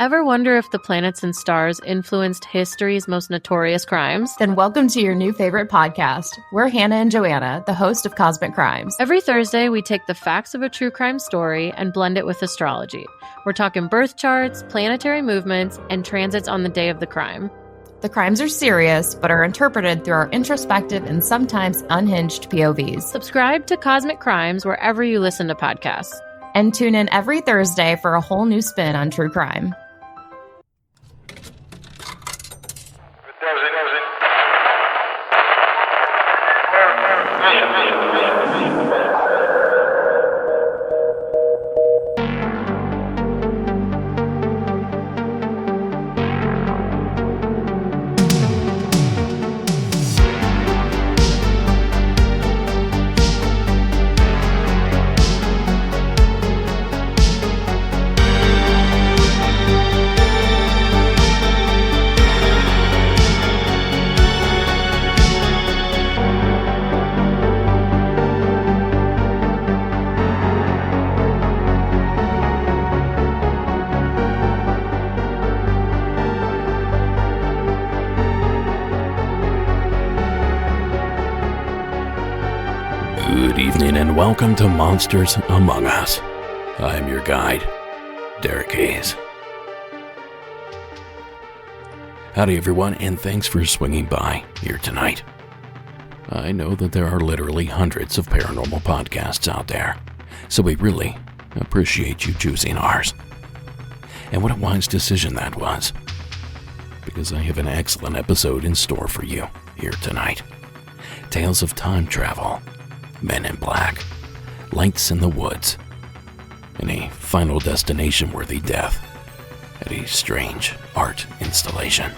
Ever wonder if the planets and stars influenced history's most notorious crimes? Then welcome to your new favorite podcast. We're Hannah and Joanna, the host of Cosmic Crimes. Every Thursday, we take the facts of a true crime story and blend it with astrology. We're talking birth charts, planetary movements, and transits on the day of the crime. The crimes are serious, but are interpreted through our introspective and sometimes unhinged POVs. Subscribe to Cosmic Crimes wherever you listen to podcasts. And tune in every Thursday for a whole new spin on true crime. Welcome to Monsters Among Us. I'm your guide, Derek Hayes. Howdy everyone, and thanks for swinging by here tonight. I know that there are literally hundreds of paranormal podcasts out there, so we really appreciate you choosing ours. And what a wise decision that was, because I have an excellent episode in store for you here tonight. Tales of time travel, Men in Black, lights in the woods, and a final destination-worthy death at a strange art installation.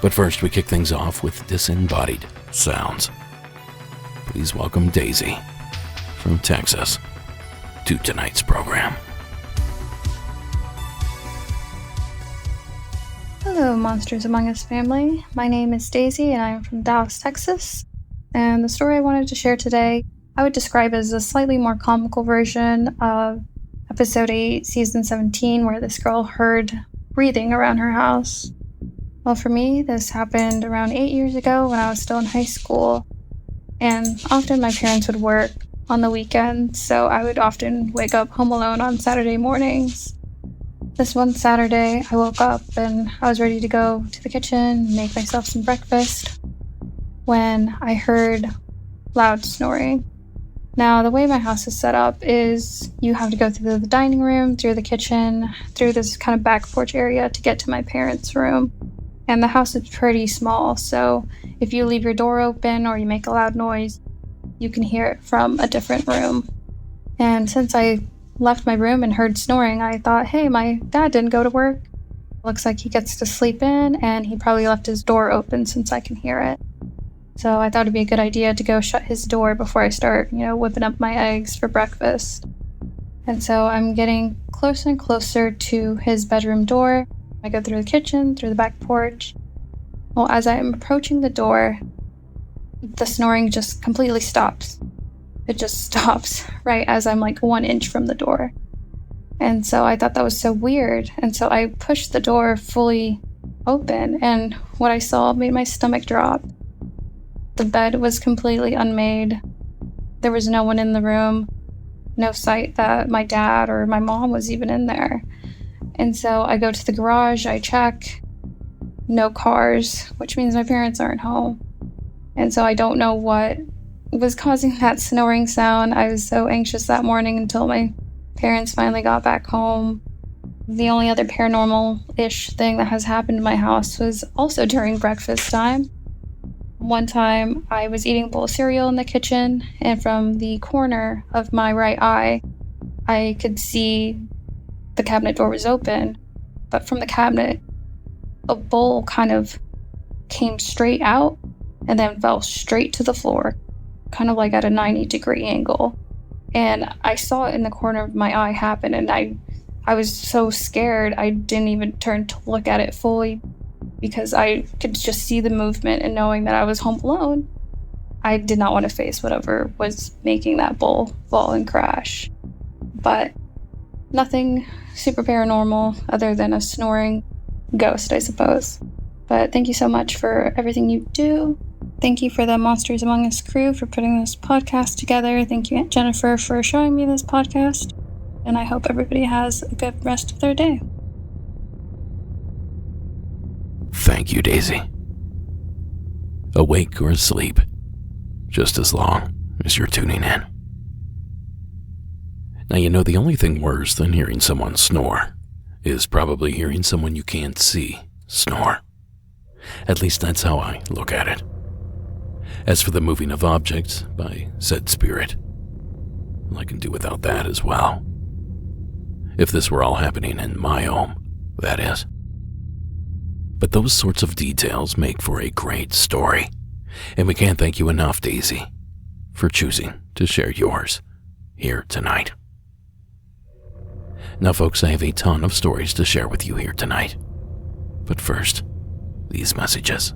But first, we kick things off with disembodied sounds. Please welcome Daisy from Texas to tonight's program. Hello, Monsters Among Us family. My name is Daisy, and I am from Dallas, Texas. And the story I wanted to share today, I would describe as a slightly more comical version of episode 8, season 17, where this girl heard breathing around her house. Well, for me, this happened around 8 years ago when I was still in high school. And often my parents would work on the weekends, so I would often wake up home alone on Saturday mornings. This one Saturday, I woke up and I was ready to go to the kitchen, make myself some breakfast, when I heard loud snoring. Now, the way my house is set up is you have to go through the dining room, through the kitchen, through this kind of back porch area to get to my parents' room. And the house is pretty small, so if you leave your door open or you make a loud noise, you can hear it from a different room. And since I left my room and heard snoring, I thought, hey, my dad didn't go to work. Looks like he gets to sleep in, and he probably left his door open since I can hear it. So I thought it'd be a good idea to go shut his door before I start, whipping up my eggs for breakfast. And so I'm getting closer and closer to his bedroom door. I go through the kitchen, through the back porch. Well, as I'm approaching the door, the snoring just completely stops. It just stops right as I'm like 1 inch from the door. And so I thought that was so weird. And so I pushed the door fully open, and what I saw made my stomach drop. The bed was completely unmade. There was no one in the room. No sight that my dad or my mom was even in there. And so I go to the garage, I check. No cars, which means my parents aren't home. And so I don't know what was causing that snoring sound. I was so anxious that morning until my parents finally got back home. The only other paranormal-ish thing that has happened in my house was also during breakfast time. One time, I was eating a bowl of cereal in the kitchen, and from the corner of my right eye, I could see the cabinet door was open, but from the cabinet, a bowl kind of came straight out and then fell straight to the floor, kind of like at a 90-degree angle. And I saw it in the corner of my eye happen, and I was so scared I didn't even turn to look at it fully, because I could just see the movement, and knowing that I was home alone, I did not want to face whatever was making that bowl fall and crash. But Nothing super paranormal other than a snoring ghost, I suppose. But thank you so much for everything you do. Thank you for the Monsters Among Us crew for putting this podcast together. Thank you, Aunt Jennifer, for showing me this podcast. And I hope everybody has a good rest of their day. Thank you, Daisy. Awake or asleep, just as long as you're tuning in. Now, you know, the only thing worse than hearing someone snore is probably hearing someone you can't see snore. At least that's how I look at it. As for the moving of objects by said spirit, well, I can do without that as well. If this were all happening in my home, that is. But those sorts of details make for a great story, and we can't thank you enough, Daisy, for choosing to share yours here tonight. Now, folks, I have a ton of stories to share with you here tonight. But first, these messages.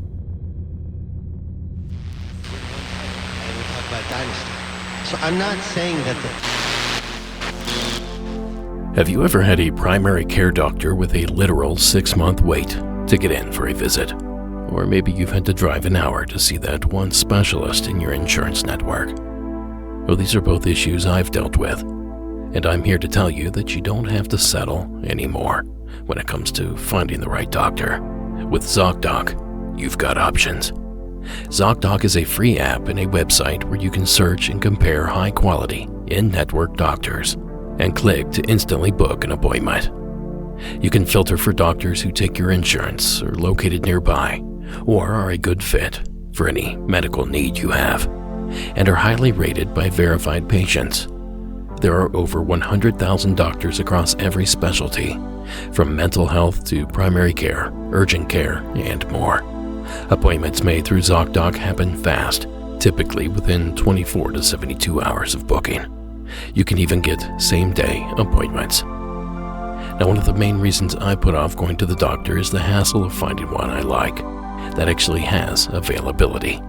So I'm not saying that Have you ever had a primary care doctor with a literal 6-month wait to get in for a visit? Or maybe you've had to drive an hour to see that one specialist in your insurance network. Well, these are both issues I've dealt with, and I'm here to tell you that you don't have to settle anymore when it comes to finding the right doctor. With ZocDoc, you've got options. ZocDoc is a free app and a website where you can search and compare high-quality, in-network doctors and click to instantly book an appointment. You can filter for doctors who take your insurance, are located nearby, or are a good fit for any medical need you have, and are highly rated by verified patients. There are over 100,000 doctors across every specialty, from mental health to primary care, urgent care, and more. Appointments made through ZocDoc happen fast, typically within 24 to 72 hours of booking. You can even get same-day appointments. Now, one of the main reasons I put off going to the doctor is the hassle of finding one I like that actually has availability.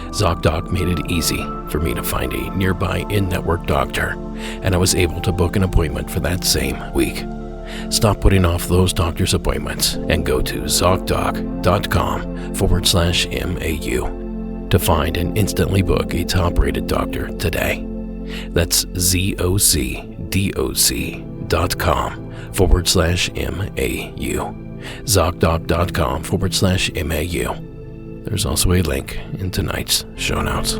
ZocDoc made it easy for me to find a nearby in-network doctor, and I was able to book an appointment for that same week. Stop putting off those doctor's appointments and go to ZocDoc.com/MAU to find and instantly book a top-rated doctor today. That's ZocDoc.com/MAU. ZocDoc.com/MAU. There's also a link in tonight's show notes.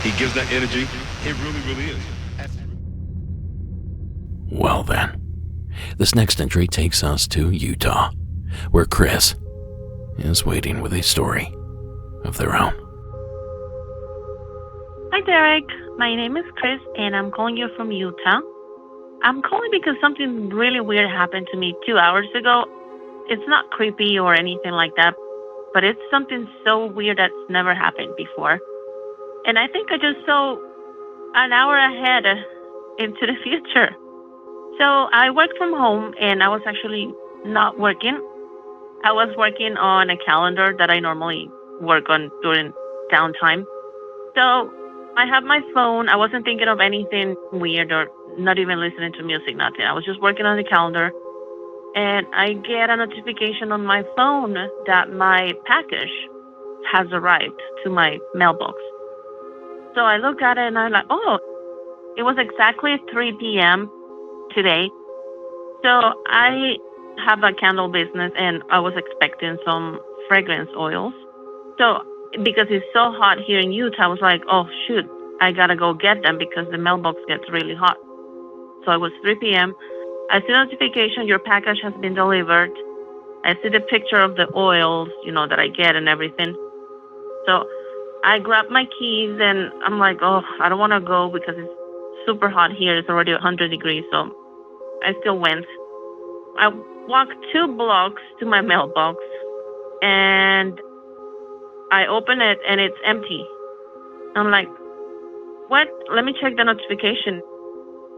He gives that energy. It really is. Well then, this next entry takes us to Utah, where Chris is waiting with a story of their own. Hi, Derek. My name is Chris, and I'm calling you from Utah. I'm calling because something really weird happened to me 2 hours ago. It's not creepy or anything like that, but it's something so weird that's never happened before. And I think I just saw an hour ahead into the future. So I work from home, and I was actually not working. I was working on a calendar that I normally work on during downtime. So I have my phone. I wasn't thinking of anything weird or not even listening to music, nothing. I was just working on the calendar, and I get a notification on my phone that my package has arrived to my mailbox. So I look at it, and I'm like, oh, it was exactly 3 p.m. today. So I have a candle business, and I was expecting some fragrance oils. So because it's so hot here in Utah, I was like, oh, shoot, I got to go get them because the mailbox gets really hot. So it was 3 p.m. I see notification, your package has been delivered. I see the picture of the oils, that I get and everything. So I grab my keys, and I'm like, oh, I don't want to go because it's super hot here. It's already 100 degrees, so I still went. I walked 2 blocks to my mailbox, and I open it, and it's empty. I'm like, what? Let me check the notification.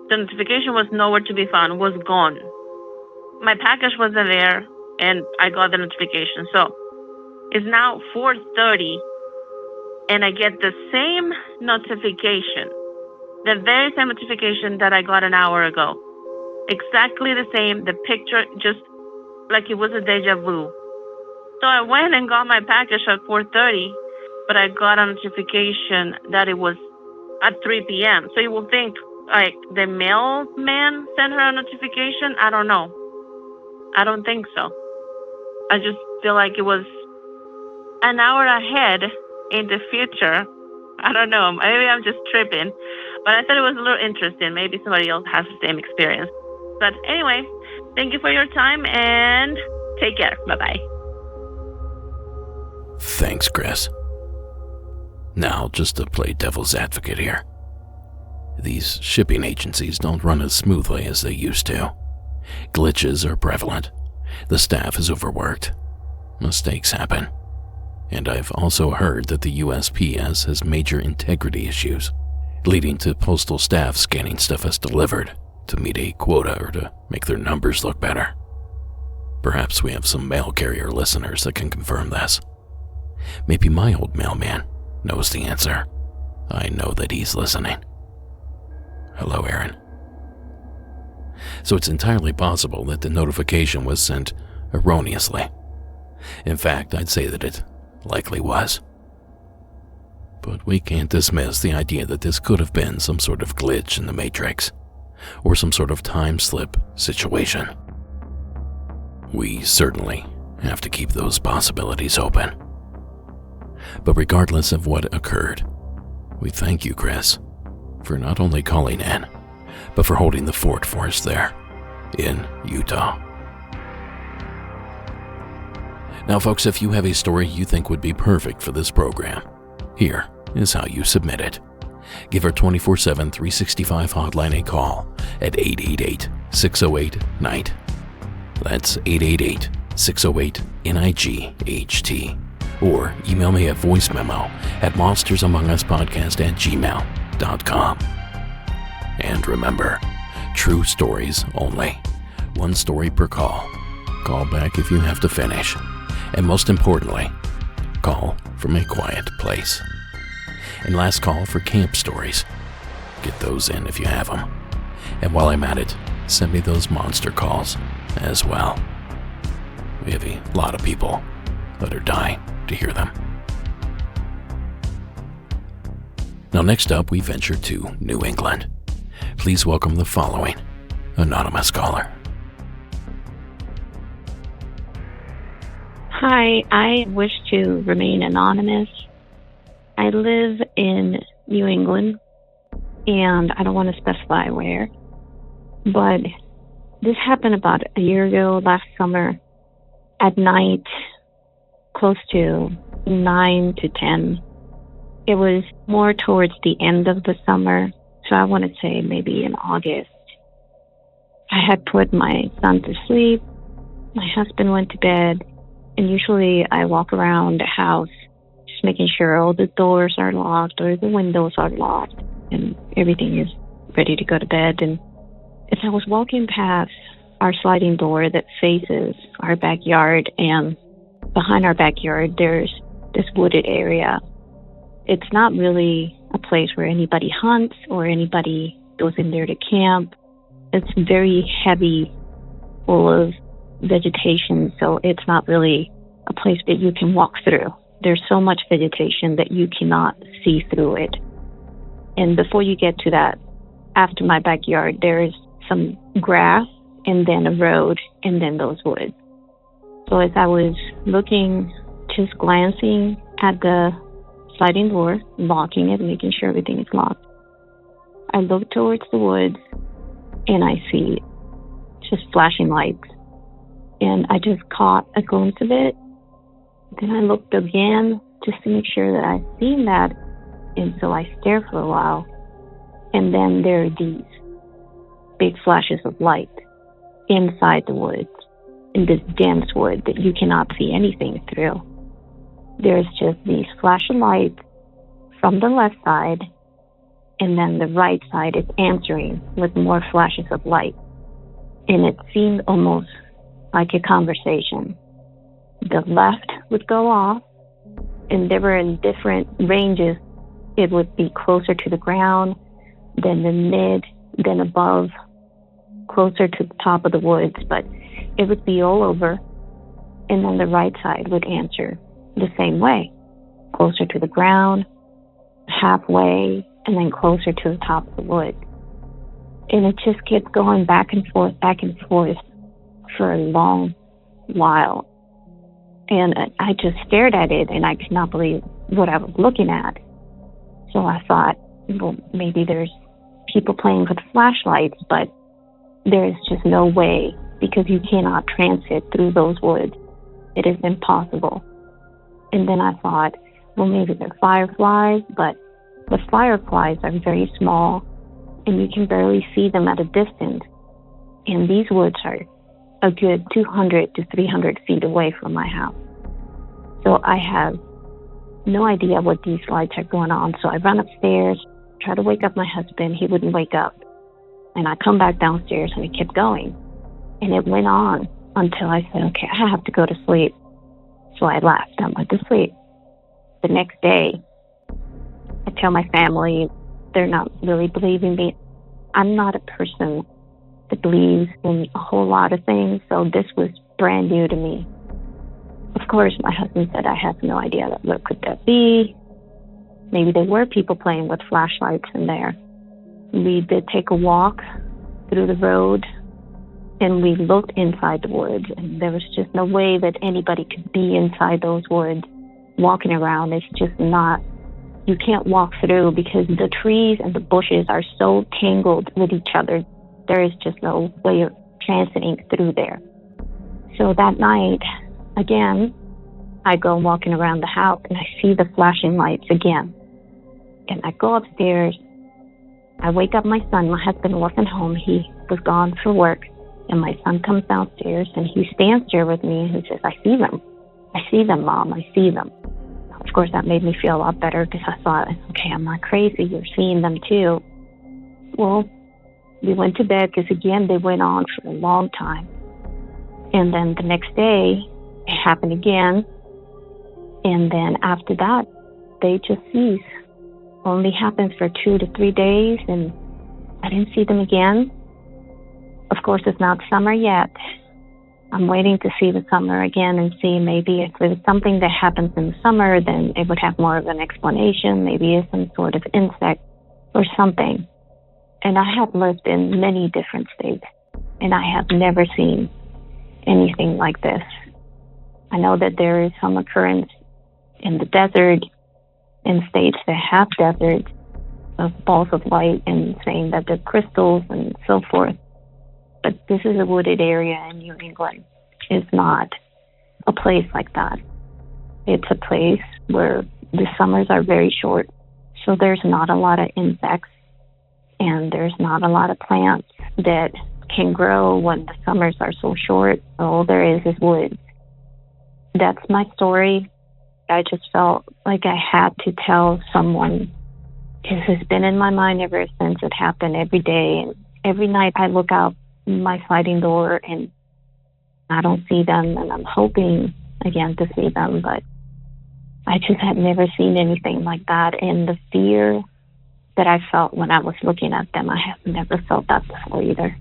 The notification was nowhere to be found, was gone. My package wasn't there, and I got the notification. So it's now 4:30, and I get the same notification, the very same notification that I got an hour ago. Exactly the same, the picture, just like it was a deja vu. So I went and got my package at 4:30, but I got a notification that it was at 3 p.m. So you will think, like, the mailman sent her a notification? I don't know. I don't think so. I just feel like it was an hour ahead in the future. I don't know. Maybe I'm just tripping. But I thought it was a little interesting. Maybe somebody else has the same experience. But anyway, thank you for your time and take care. Bye-bye. Thanks, Chris. Now, just to play devil's advocate here. These shipping agencies don't run as smoothly as they used to. Glitches are prevalent. The staff is overworked. Mistakes happen. And I've also heard that the USPS has major integrity issues, leading to postal staff scanning stuff as delivered to meet a quota or to make their numbers look better. Perhaps we have some mail carrier listeners that can confirm this. Maybe my old mailman knows the answer. I know that he's listening. Hello, Aaron. So it's entirely possible that the notification was sent erroneously. In fact, I'd say that it likely was. But we can't dismiss the idea that this could have been some sort of glitch in the Matrix, or some sort of time slip situation. We certainly have to keep those possibilities open. But regardless of what occurred, we thank you, Chris, for not only calling in, but for holding the fort for us there in Utah. Now, folks, if you have a story you think would be perfect for this program, here is how you submit it. Give our 24/7, 365 hotline a call at 888-608-NIGHT. That's 888-608-NIGHT. Or email me at voicememo at monstersamonguspodcast@gmail.com. And remember, true stories only. One story per call. Call back if you have to finish. And most importantly, call from a quiet place. And last call for camp stories. Get those in if you have them. And while I'm at it, send me those monster calls as well. We have a lot of people that are dying to hear them. Now, next up, we venture to New England. Please welcome the following anonymous caller. Hi, I wish to remain anonymous. I live in New England, and I don't want to specify where, but this happened about a year ago, last summer, at night, close to 9 to 10. It was more towards the end of the summer, so I want to say maybe in August. I had put my son to sleep, my husband went to bed, and usually I walk around the house just making sure all the doors are locked or the windows are locked and everything is ready to go to bed. And as I was walking past our sliding door that faces our backyard, and behind our backyard there's this wooded area. It's not really a place where anybody hunts or anybody goes in there to camp. It's very heavy, full of vegetation, so it's not really a place that you can walk through. There's so much vegetation that you cannot see through it. And before you get to that, after my backyard, there's some grass and then a road and then those woods. So as I was looking, just glancing at the sliding door, locking it, making sure everything is locked, I look towards the woods and I see just flashing lights. And I just caught a glimpse of it. Then I looked again just to make sure that I've seen that. And so I stare for a while. And then there are these big flashes of light inside the woods, in this dense wood that you cannot see anything through. There's just these flashing lights from the left side, and then the right side is answering with more flashes of light. And it seemed almost like a conversation. The left would go off, and they were in different ranges. It would be closer to the ground, then the mid, then above, closer to the top of the woods, but it would be all over. And then the right side would answer the same way, closer to the ground, halfway, and then closer to the top of the woods. And it just kept going back and forth for a long while. And I just stared at it, and I could not believe what I was looking at. So I thought, well, maybe there's people playing with flashlights, but there is just no way, because you cannot transit through those woods. It is impossible. And then I thought, well, maybe they're fireflies, but the fireflies are very small, and you can barely see them at a distance. And these woods are a good 200 to 300 feet away from my house. So I have no idea what these lights are going on. So I run upstairs, try to wake up my husband. He wouldn't wake up. And I come back downstairs, and it kept going. And it went on until I said, okay, I have to go to sleep. So I left. I went to sleep. The next day, I tell my family, they're not really believing me. I'm not a person that believes in a whole lot of things, so this was brand new to me. Of course, my husband said, I have no idea. What could that be? Maybe there were people playing with flashlights in there. We did take a walk through the road, and we looked inside the woods, and there was just no way that anybody could be inside those woods walking around. It's just not, you can't walk through because the trees and the bushes are so tangled with each other. There is just no way of transiting through there. So that night, again, I go walking around the house, and I see the flashing lights again. And I go upstairs. I wake up my son. My husband wasn't home. He was gone for work. And my son comes downstairs, and he stands there with me, and he says, I see them. I see them, Mom. I see them. Of course, that made me feel a lot better because I thought, okay, I'm not crazy. You're seeing them too. Well, we went to bed because, again, they went on for a long time. And then the next day, it happened again. And then after that, they just ceased. Only happened for 2 to 3 days, and I didn't see them again. Of course, it's not summer yet. I'm waiting to see the summer again and see maybe if there's something that happens in the summer, then it would have more of an explanation. Maybe it's some sort of insect or something. And I have lived in many different states, and I have never seen anything like this. I know that there is some occurrence in the desert, in states that have deserts, of balls of light and saying that they're crystals and so forth. But this is a wooded area in New England. It's not a place like that. It's a place where the summers are very short, so there's not a lot of insects, and there's not a lot of plants that can grow when the summers are so short. All there is woods. That's my story. I just felt like I had to tell someone, because it's been in my mind ever since it happened every day. And every night I look out my sliding door and I don't see them, and I'm hoping again to see them, but I just had never seen anything like that. And the fear that I felt when I was looking at them, I have never felt that before either.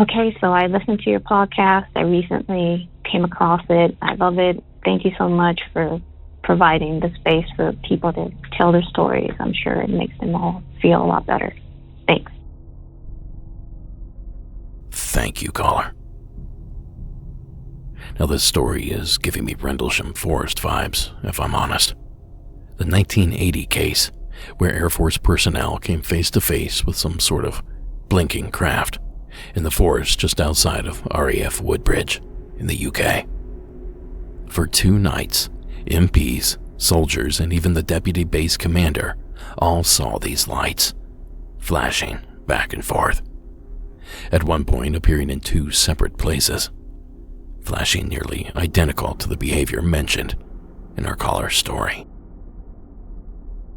Okay, so I listened to your podcast. I recently came across it. I love it. Thank you so much for providing the space for people to tell their stories. I'm sure it makes them all feel a lot better. Thanks. Thank you, caller. Now, this story is giving me Rendlesham Forest vibes, if I'm honest. The 1980 case, where Air Force personnel came face to face with some sort of blinking craft in the forest just outside of RAF Woodbridge in the UK. For 2 nights, MPs, soldiers, and even the deputy base commander all saw these lights, flashing back and forth. At one point appearing in 2 separate places, flashing nearly identical to the behavior mentioned in our caller's story.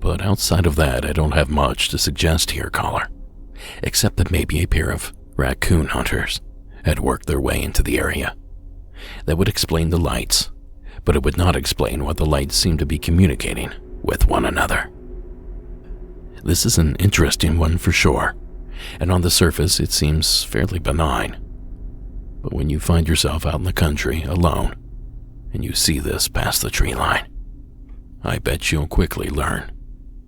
But outside of that, I don't have much to suggest here, caller, except that maybe a pair of raccoon hunters had worked their way into the area. That would explain the lights, but it would not explain what the lights seemed to be communicating with one another. This is an interesting one for sure, and on the surface it seems fairly benign. But when you find yourself out in the country alone, and you see this past the tree line, I bet you'll quickly learn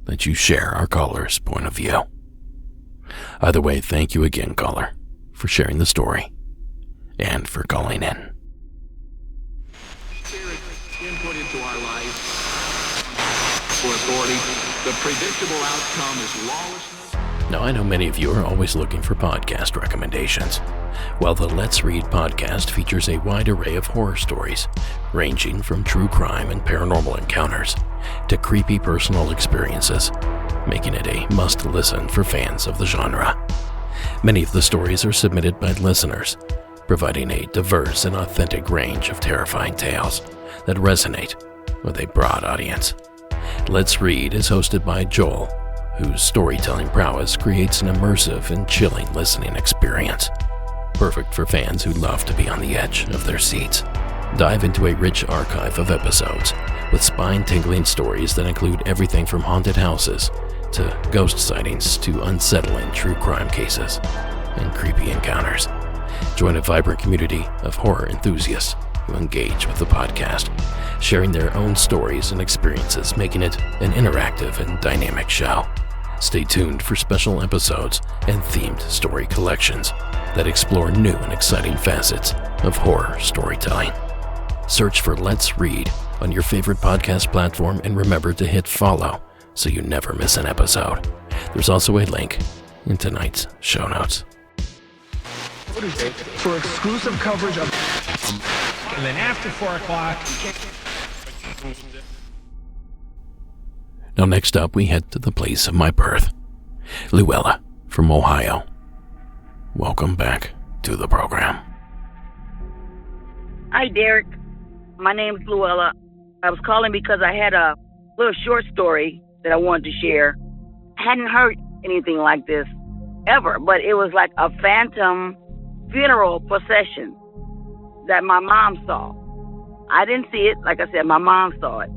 that you share our caller's point of view. Either way, thank you again, caller, for sharing the story and for calling in. Input into our life for authority. The predictable outcome is lawlessness. Now, I know many of you are always looking for podcast recommendations. Well, the Let's Read podcast features a wide array of horror stories, ranging from true crime and paranormal encounters to creepy personal experiences, making it a must-listen for fans of the genre. Many of the stories are submitted by listeners, providing a diverse and authentic range of terrifying tales that resonate with a broad audience. Let's Read is hosted by Joel, whose storytelling prowess creates an immersive and chilling listening experience, perfect for fans who love to be on the edge of their seats. Dive into a rich archive of episodes with spine-tingling stories that include everything from haunted houses to ghost sightings to unsettling true crime cases and creepy encounters. Join a vibrant community of horror enthusiasts who engage with the podcast, sharing their own stories and experiences, making it an interactive and dynamic show. Stay tuned for special episodes and themed story collections that explore new and exciting facets of horror storytelling. Search for Let's Read on your favorite podcast platform and remember to hit follow so you never miss an episode. There's also a link in tonight's show notes. For exclusive coverage of... And then after 4 o'clock... Now next up, we head to the place of my birth, Luella from Ohio. Welcome back to the program. Hi, Derek. My name's Luella. I was calling because I had a little short story that I wanted to share. I hadn't heard anything like this ever, but it was like a phantom funeral procession that my mom saw. I didn't see it. Like I said, my mom saw it.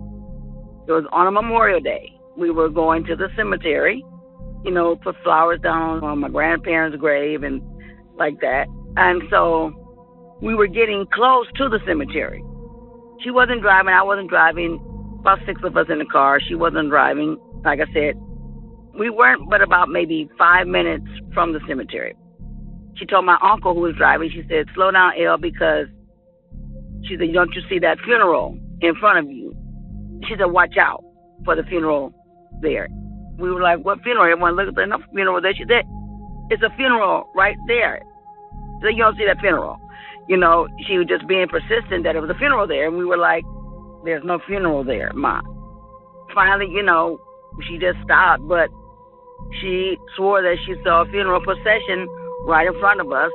It was on a Memorial Day. We were going to the cemetery, you know, put flowers down on my grandparents' grave and like that. And so we were getting close to the cemetery. She wasn't driving. I wasn't driving. About 6 of us in the car. She wasn't driving. Like I said, we weren't but about maybe 5 minutes from the cemetery. She told my uncle who was driving, she said, slow down, Elle, because she said, don't you see that funeral in front of you? She said, watch out for the funeral there. We were like, what funeral? Everyone looked at the enough funeral there. She said, it's a funeral right there. So you don't see that funeral. You know, she was just being persistent that it was a funeral there. And we were like, there's no funeral there, Ma. Finally, you know, she just stopped, but she swore that she saw a funeral procession right in front of us.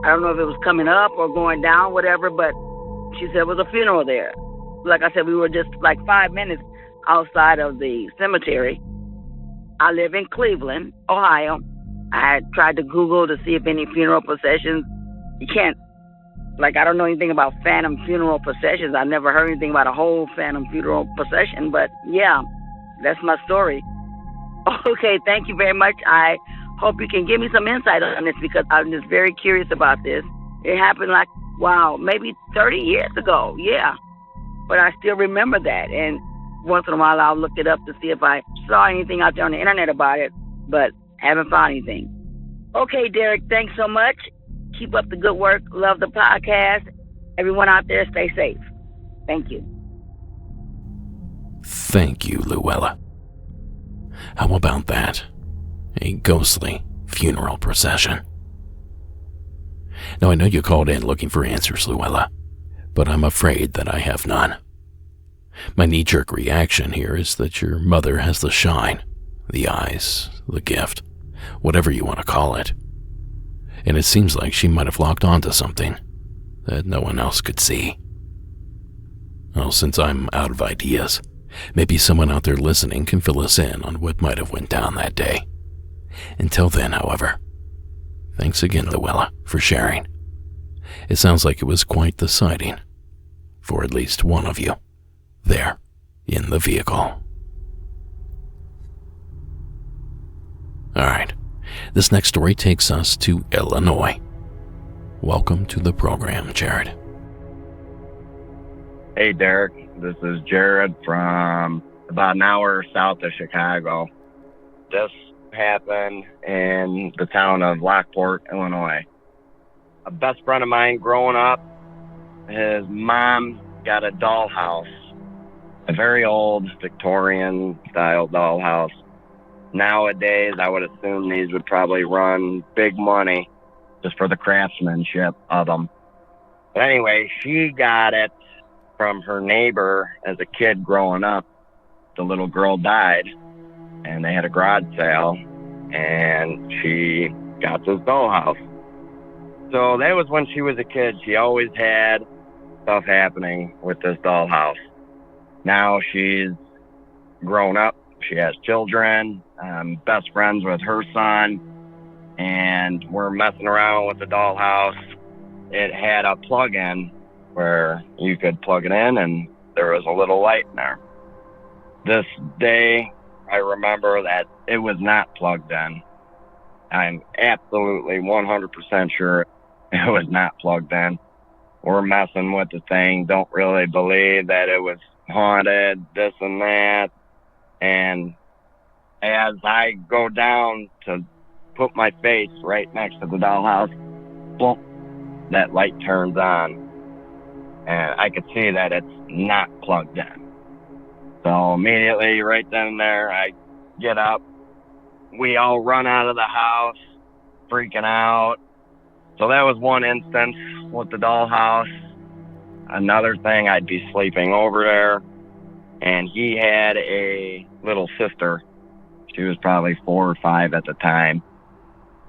I don't know if it was coming up or going down, whatever, but she said it was a funeral there. Like I said, we were just like 5 minutes outside of the cemetery. I live in Cleveland, Ohio. I tried to Google to see if any funeral processions. You can't, like, I don't know anything about phantom funeral processions. I never heard anything about a whole phantom funeral procession, but yeah, that's my story. Okay, thank you very much. I hope you can give me some insight on this because I'm just very curious about this. It happened like, wow, maybe 30 years ago, yeah. But I still remember that, and once in a while I'll look it up to see if I saw anything out there on the internet about it, but haven't found anything. Okay, Derek, thanks so much. Keep up the good work. Love the podcast. Everyone out there, stay safe. Thank you. Thank you, Luella. How about that? A ghostly funeral procession. Now, I know you called in looking for answers, Luella, but I'm afraid that I have none. My knee-jerk reaction here is that your mother has the shine, the eyes, the gift, whatever you want to call it. And it seems like she might have locked onto something that no one else could see. Well, since I'm out of ideas, maybe someone out there listening can fill us in on what might have went down that day. Until then, however, thanks again, Luella, for sharing. It sounds like it was quite the sighting for at least one of you there in the vehicle. Alright, this next story takes us to Illinois. Welcome to the program, Jared. Hey, Derek. This is Jared from about an hour south of Chicago. This happened in the town of Lockport, Illinois. A best friend of mine growing up, his mom got a dollhouse, a very old Victorian-style dollhouse. Nowadays, I would assume these would probably run big money just for the craftsmanship of them. But anyway, she got it from her neighbor as a kid growing up. The little girl died, and they had a garage sale, and she got this dollhouse. So that was when she was a kid. She always had stuff happening with this dollhouse. Now she's grown up. She has children. I'm best friends with her son, and we're messing around with the dollhouse. It had a plug-in where you could plug it in, and there was a little light in there. This day, I remember that it was not plugged in. I'm absolutely 100% sure it was not plugged in. We're messing with the thing, don't really believe that it was haunted, this and that. And as I go down to put my face right next to the dollhouse, boom, that light turns on. And I could see that it's not plugged in. So immediately, right then and there, I get up. We all run out of the house, freaking out. So that was one instance with the dollhouse. Another thing, I'd be sleeping over there, and he had a little sister. She was probably 4 or 5 at the time.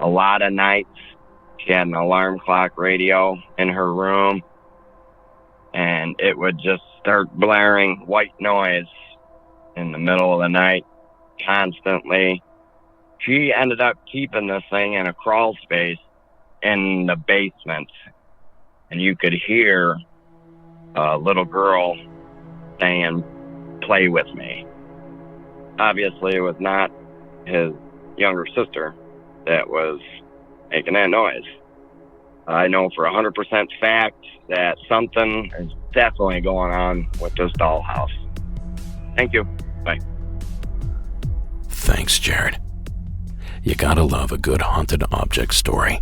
A lot of nights, she had an alarm clock radio in her room, and it would just start blaring white noise in the middle of the night constantly. She ended up keeping this thing in a crawl space in the basement, and you could hear a little girl saying, "Play with me." Obviously, it was not his younger sister that was making that noise. I know for 100% fact that something is definitely going on with this dollhouse. Thank you. Bye. Thanks, Jared. You gotta love a good haunted object story.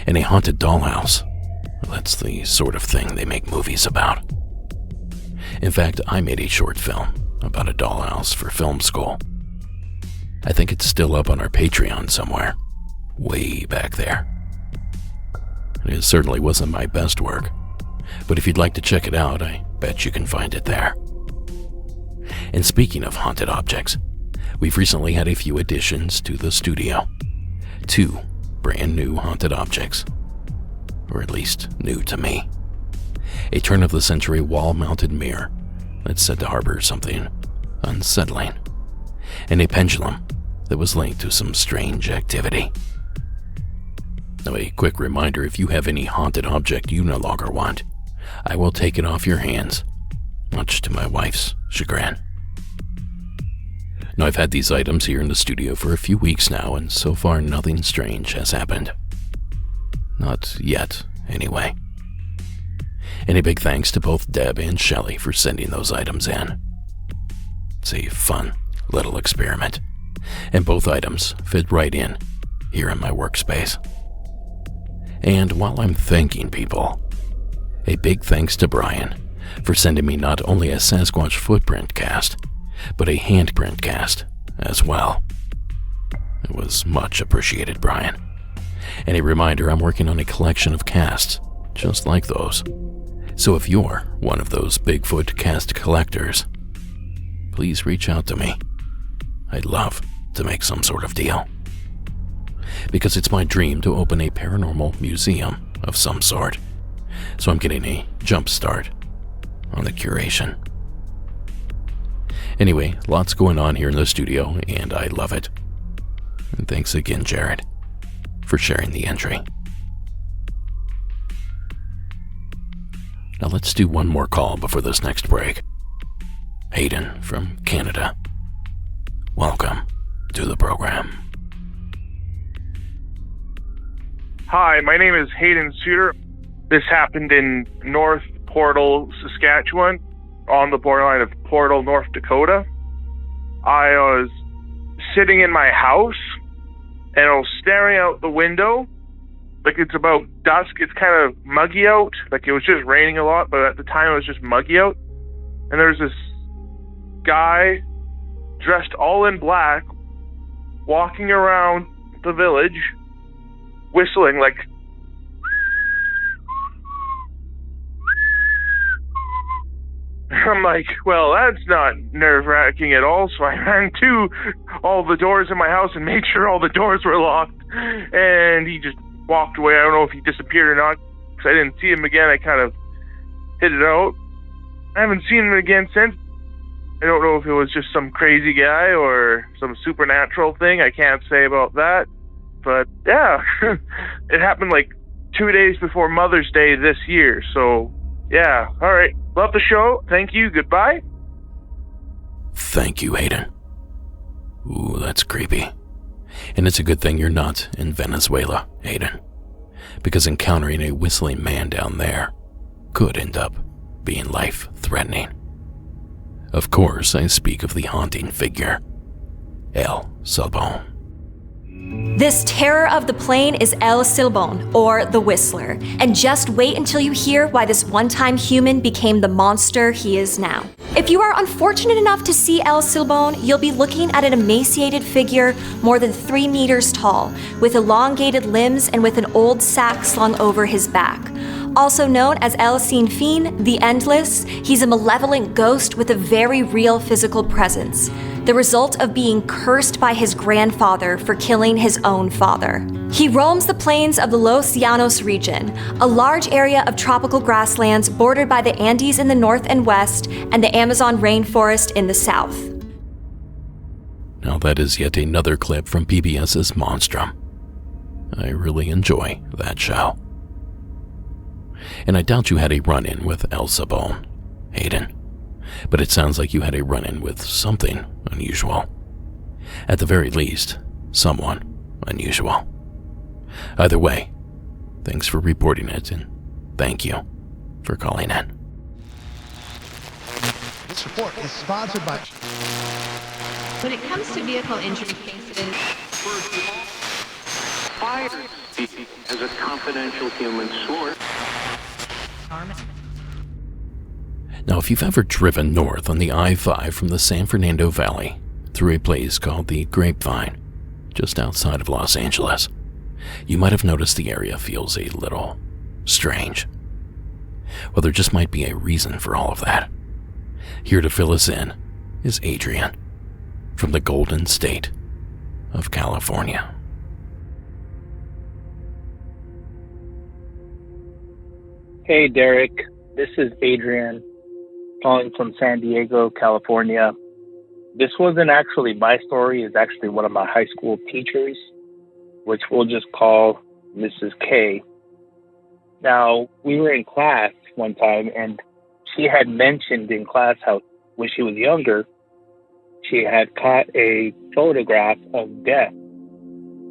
And a haunted dollhouse, that's the sort of thing they make movies about. In fact, I made a short film about a dollhouse for film school. I think it's still up on our Patreon somewhere, way back there. It certainly wasn't my best work, but if you'd like to check it out, I bet you can find it there. And speaking of haunted objects, we've recently had a few additions to the studio. 2 brand new haunted objects, or at least new to me. A turn-of-the-century wall-mounted mirror that's said to harbor something unsettling, and a pendulum that was linked to some strange activity. Now, a quick reminder, if you have any haunted object you no longer want, I will take it off your hands, much to my wife's chagrin. Now, I've had these items here in the studio for a few weeks now, and so far nothing strange has happened. Not yet, anyway. And a big thanks to both Deb and Shelley for sending those items in. It's a fun little experiment, and both items fit right in here in my workspace. And while I'm thanking people, a big thanks to Brian for sending me not only a Sasquatch footprint cast, but a handprint cast as well. It was much appreciated, Brian. And a reminder, I'm working on a collection of casts just like those. So if you're one of those Bigfoot cast collectors, please reach out to me. I'd love to make some sort of deal. Because it's my dream to open a paranormal museum of some sort. So I'm getting a jump start on the curation. Anyway, lots going on here in the studio, and I love it. And thanks again, Jared, for sharing the entry. Now let's do one more call before this next break. Hayden from Canada. Welcome to the program. Hi, my name is Hayden Suter. This happened in North Portal, Saskatchewan, on the borderline of Portal, North Dakota. I was sitting in my house, and I was staring out the window. Like, it's about dusk. It's kind of muggy out. Like, it was just raining a lot, but at the time it was just muggy out. And there was this guy dressed all in black walking around the village, whistling like, I'm like, well, that's not nerve-wracking at all. So I ran to all the doors in my house and made sure all the doors were locked. And he just walked away. I don't know if he disappeared or not, because I didn't see him again. I kind of hid it out. I haven't seen him again since. I don't know if it was just some crazy guy or some supernatural thing. I can't say about that. But yeah, it happened like 2 days before Mother's Day this year. So yeah, all right. Love the show. Thank you. Goodbye. Thank you, Hayden. Ooh, that's creepy. And it's a good thing you're not in Venezuela, Hayden, because encountering a whistling man down there could end up being life-threatening. Of course, I speak of the haunting figure, El Silbón. This terror of the plain is El Silbón, or the Whistler, and just wait until you hear why this one-time human became the monster he is now. If you are unfortunate enough to see El Silbón, you'll be looking at an emaciated figure more than 3 meters tall, with elongated limbs and with an old sack slung over his back. Also known as El Sin Fin, the Endless, he's a malevolent ghost with a very real physical presence, the result of being cursed by his grandfather for killing his own father. He roams the plains of the Los Llanos region, a large area of tropical grasslands bordered by the Andes in the north and west and the Amazon rainforest in the south. Now that is yet another clip from PBS's Monstrum. I really enjoy that show. And I doubt you had a run-in with El Silbón, Hayden. But it sounds like you had a run-in with something unusual. At the very least, someone unusual. Either way, thanks for reporting it, and thank you for calling in. This report is sponsored by... When it comes to vehicle injury cases... Fire as a confidential human source. Now, if you've ever driven north on the I-5 from the San Fernando Valley through a place called the Grapevine, just outside of Los Angeles, you might have noticed the area feels a little strange. Well, there just might be a reason for all of that. Here to fill us in is Adrian from the Golden State of California. Hey, Derek. This is Adrian, calling from San Diego, California. This wasn't actually my story. It's actually one of my high school teachers, which we'll just call Mrs. K. Now, we were in class one time, and she had mentioned in class how when she was younger, she had caught a photograph of death,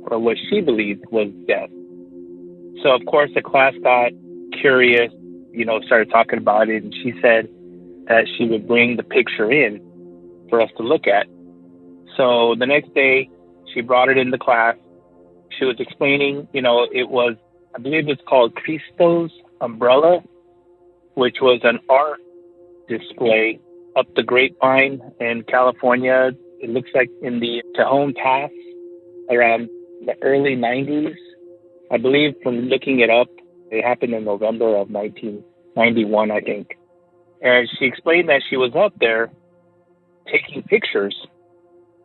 or what she believed was death. So, of course, the class got curious, started talking about it, and she said that she would bring the picture in for us to look at. So the next day, she brought it into class. She was explaining, it was, I believe it's called Cristo's umbrella, which was an art display up the Grapevine in California. It looks like in the Tejon Pass around the early 90s. I believe from looking it up, it happened in November of 1991, I think. And she explained that she was up there taking pictures.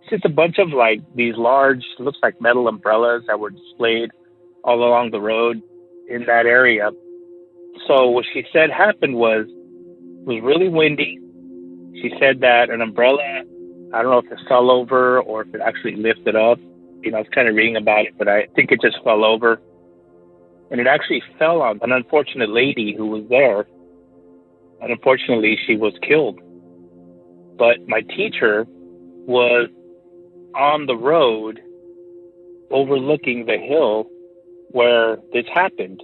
It's just a bunch of these large, looks like metal umbrellas that were displayed all along the road in that area. So what she said happened was really windy. She said that an umbrella, I don't know if it fell over or if it actually lifted up. I was kind of reading about it, but I think it just fell over. And it actually fell on an unfortunate lady who was there. And unfortunately, she was killed. But my teacher was on the road overlooking the hill where this happened.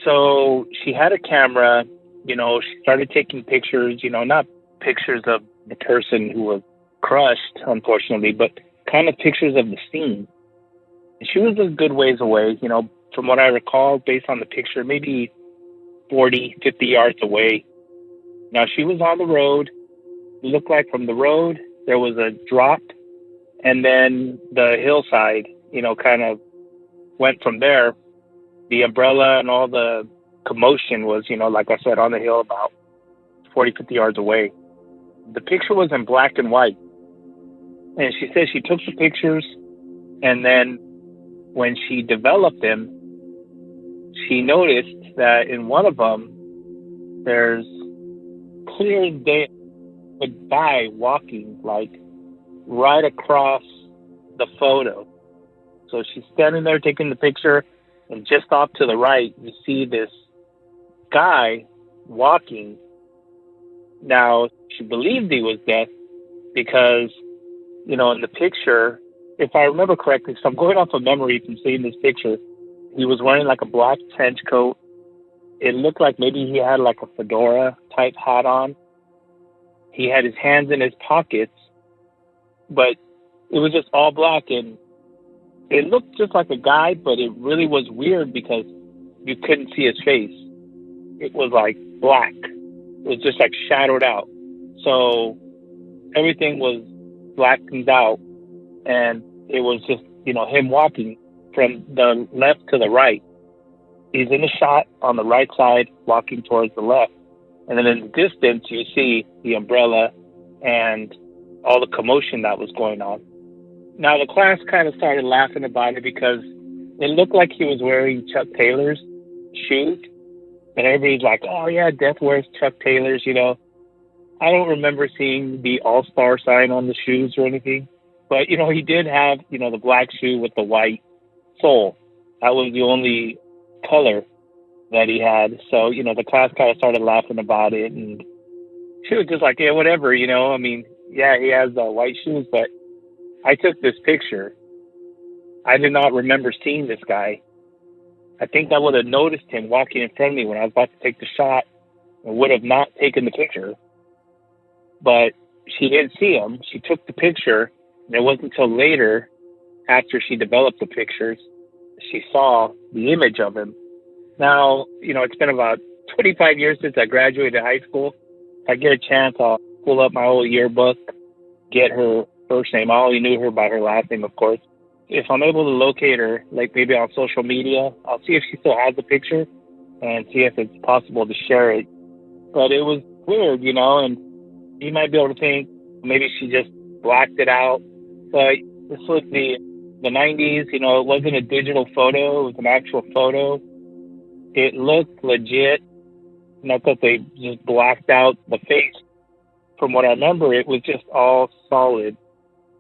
So she had a camera, she started taking pictures, not pictures of the person who was crushed, unfortunately, but kind of pictures of the scene. And she was a good ways away, from what I recall, based on the picture, maybe 40, 50 yards away. Now, she was on the road. It looked like from the road, there was a drop, and then the hillside, kind of went from there. The umbrella and all the commotion was, like I said, on the hill about 40, 50 yards away. The picture was in black and white. And she said she took the pictures, and then when she developed them, she noticed that in one of them, there's clear as day a guy walking like right across the photo. So she's standing there taking the picture, and just off to the right, you see this guy walking. Now, she believed he was dead because, in the picture, if I remember correctly, so I'm going off of memory from seeing this picture, he was wearing like a black trench coat. It looked like maybe he had like a fedora type hat on. He had his hands in his pockets, but it was just all black, and it looked just like a guy, but it really was weird because you couldn't see his face. It was like black. It was just like shadowed out. So everything was blackened out, and it was just, him walking from the left to the right. He's in the shot on the right side, walking towards the left. And then in the distance, you see the umbrella and all the commotion that was going on. Now, the class kind of started laughing about it because it looked like he was wearing Chuck Taylor's shoes. And everybody's like, oh, yeah, Death wears Chuck Taylor's, I don't remember seeing the All-Star sign on the shoes or anything. But, he did have, the black shoe with the white sole. That was the only color that he had. So, the class kind of started laughing about it. And she was just like, yeah, whatever, yeah, he has white shoes, but I took this picture. I did not remember seeing this guy. I think I would have noticed him walking in front of me when I was about to take the shot and would have not taken the picture. But she didn't see him. She took the picture, and it wasn't until later, after she developed the pictures, she saw the image of him. Now, it's been about 25 years since I graduated high school. If I get a chance, I'll pull up my old yearbook, get her first name. I only knew her by her last name, of course. If I'm able to locate her, like maybe on social media, I'll see if she still has the picture and see if it's possible to share it. But it was weird, and you might be able to think maybe she just blacked it out. But this was the 90s, it wasn't a digital photo, it was an actual photo. It looked legit. Not that they just blacked out the face. From what I remember, it was just all solid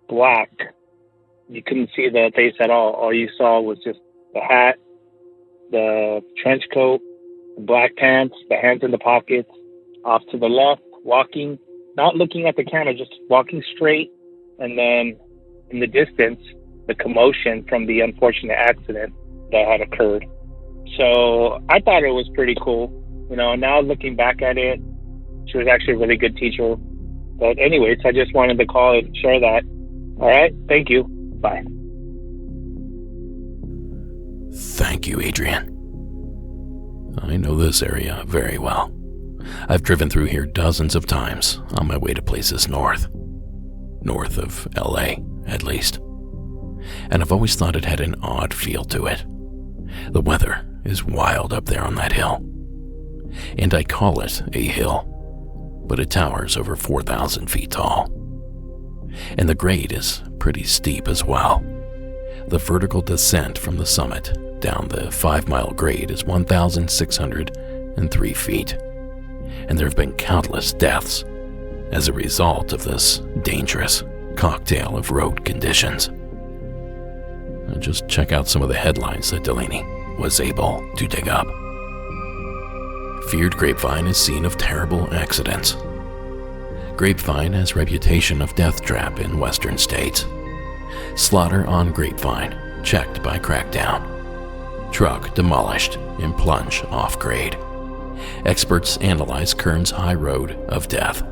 black. You couldn't see the face at all. All you saw was just the hat, the trench coat, the black pants, the hands in the pockets, off to the left, walking, not looking at the camera, just walking straight. And then in the distance, the commotion from the unfortunate accident that had occurred. So I thought it was pretty cool. Now looking back at it, she was actually a really good teacher. But anyways, I just wanted to call and share that. All right. Thank you. Bye. Thank you, Adrian. I know this area very well. I've driven through here dozens of times on my way to places north of LA, at least. And I've always thought it had an odd feel to it. The weather is wild up there on that hill. And I call it a hill, but it towers over 4,000 feet tall. And the grade is pretty steep as well. The vertical descent from the summit down the 5-mile grade is 1,603 feet. And there have been countless deaths as a result of this dangerous cocktail of road conditions. Just check out some of the headlines that Delaney was able to dig up. feared Grapevine is scene of terrible accidents. Grapevine has reputation of death trap in western states. Slaughter on Grapevine, checked by crackdown. Truck demolished in plunge off grade. Experts analyze Kern's high road of death.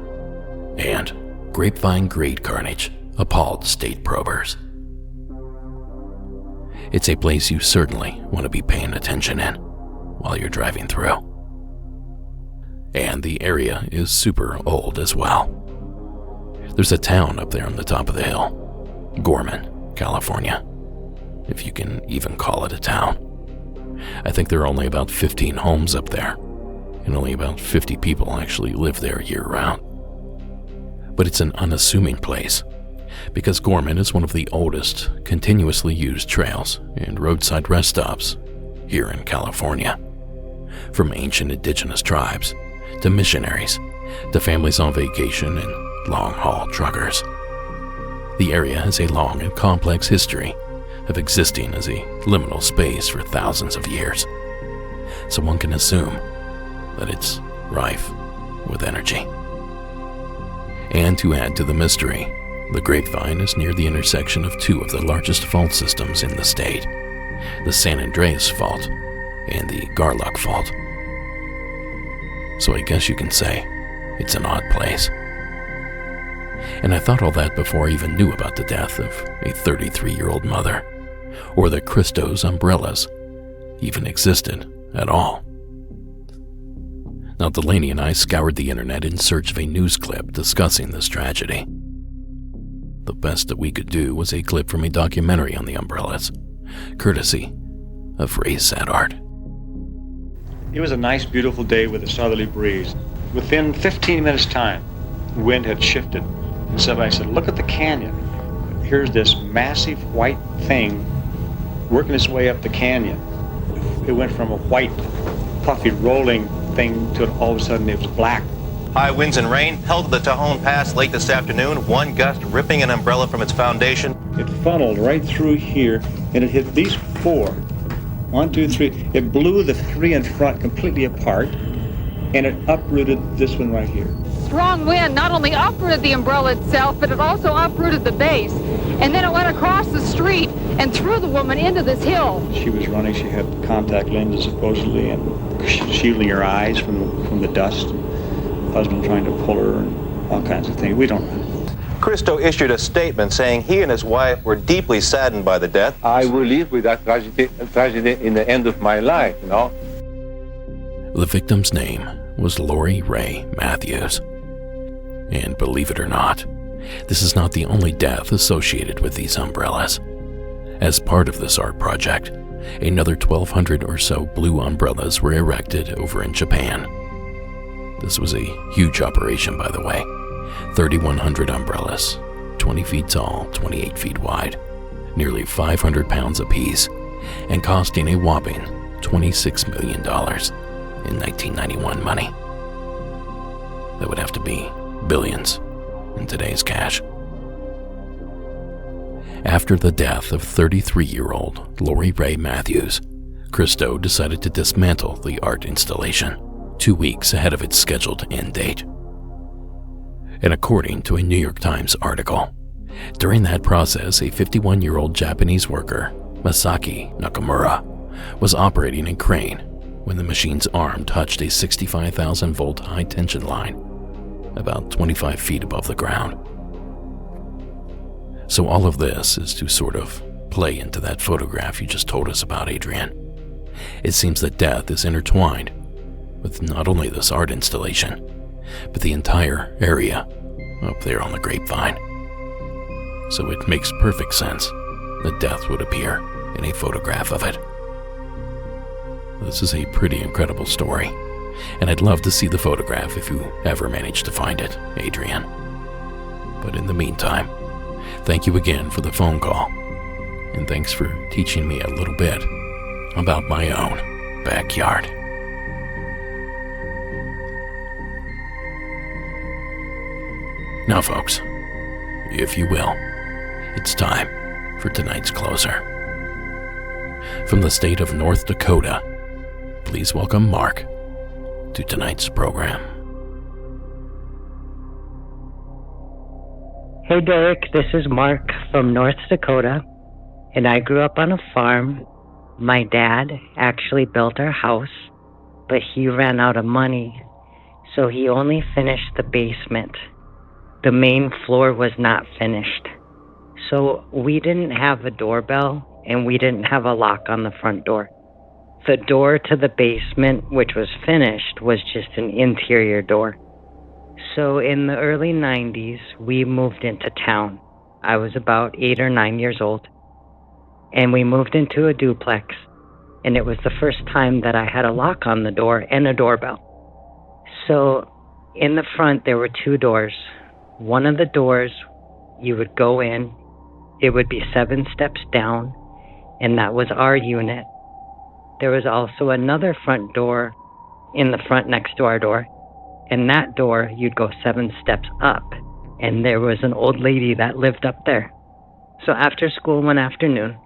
And Grapevine grade carnage appalled state probers. It's a place you certainly want to be paying attention in while you're driving through. And the area is super old as well. There's a town up there on the top of the hill, Gorman, California, if you can even call it a town. I think there are only about 15 homes up there, and only about 50 people actually live there year-round. But it's an unassuming place, because Gorman is one of the oldest continuously used trails and roadside rest stops here in California. From ancient indigenous tribes, to missionaries, to families on vacation and long-haul truckers. The area has a long and complex history of existing as a liminal space for thousands of years. So one can assume that it's rife with energy. And to add to the mystery, the Grapevine is near the intersection of two of the largest fault systems in the state, the San Andreas Fault and the Garlock Fault. So I guess you can say it's an odd place. And I thought all that before I even knew about the death of a 33-year-old mother, or that Christo's umbrellas even existed at all. Now Delaney and I scoured the internet in search of a news clip discussing this tragedy. The best that we could do was a clip from a documentary on the umbrellas, courtesy of Ray Sadart. It was a nice, beautiful day with a southerly breeze. Within 15 minutes' time, the wind had shifted. And somebody said, look at the canyon. Here's this massive white thing working its way up the canyon. It went from a white, puffy, rolling thing to all of a sudden it was black. High winds and rain held the Tajon Pass late this afternoon, one gust ripping an umbrella from its foundation. It funneled right through here, and it hit these four. 1, 2, 3. It blew the three in front completely apart, and it uprooted this one right here. Strong wind not only uprooted the umbrella itself, but it also uprooted the base. And then it went across the street and threw the woman into this hill. She was running. She had contact lenses, supposedly, and shielding her eyes from the dust. Husband trying to pull her and all kinds of things. We don't know. Christo issued a statement saying he and his wife were deeply saddened by the death. I will live with that tragedy in the end of my life, you know. The victim's name was Lori Ray Matthews. And believe it or not, this is not the only death associated with these umbrellas. As part of this art project, another 1,200 or so blue umbrellas were erected over in Japan. This was a huge operation, by the way. 3,100 umbrellas, 20 feet tall, 28 feet wide, nearly 500 pounds apiece, and costing a whopping $26 million in 1991 money. That would have to be billions in today's cash. After the death of 33-year-old Lori Ray Matthews, Christo decided to dismantle the art installation 2 weeks ahead of its scheduled end date. And according to a New York Times article, during that process, a 51-year-old Japanese worker, Masaki Nakamura, was operating a crane when the machine's arm touched a 65,000-volt high-tension line about 25 feet above the ground. So all of this is to sort of play into that photograph you just told us about, Adrian. It seems that death is intertwined with not only this art installation, but the entire area up there on the Grapevine. So it makes perfect sense that death would appear in a photograph of it. This is a pretty incredible story, and I'd love to see the photograph if you ever manage to find it, Adrian. But in the meantime, thank you again for the phone call, and thanks for teaching me a little bit about my own backyard. Now, folks, if you will, it's time for tonight's closer. From the state of North Dakota, please welcome Mark to tonight's program. Hey Derek, this is Mark from North Dakota, and I grew up on a farm. My dad actually built our house, but he ran out of money, so he only finished the basement. The main floor was not finished. So we didn't have a doorbell, and we didn't have a lock on the front door. The door to the basement, which was finished, was just an interior door. So in the early 90s, we moved into town. I was about 8 or 9 years old. And we moved into a duplex. And it was the first time that I had a lock on the door and a doorbell. So in the front, there were 2 doors. One of the doors, you would go in. It would be 7 steps down. And that was our unit. There was also another front door in the front next to our door. And that door, you'd go 7 steps up. And there was an old lady that lived up there. So after school one afternoon,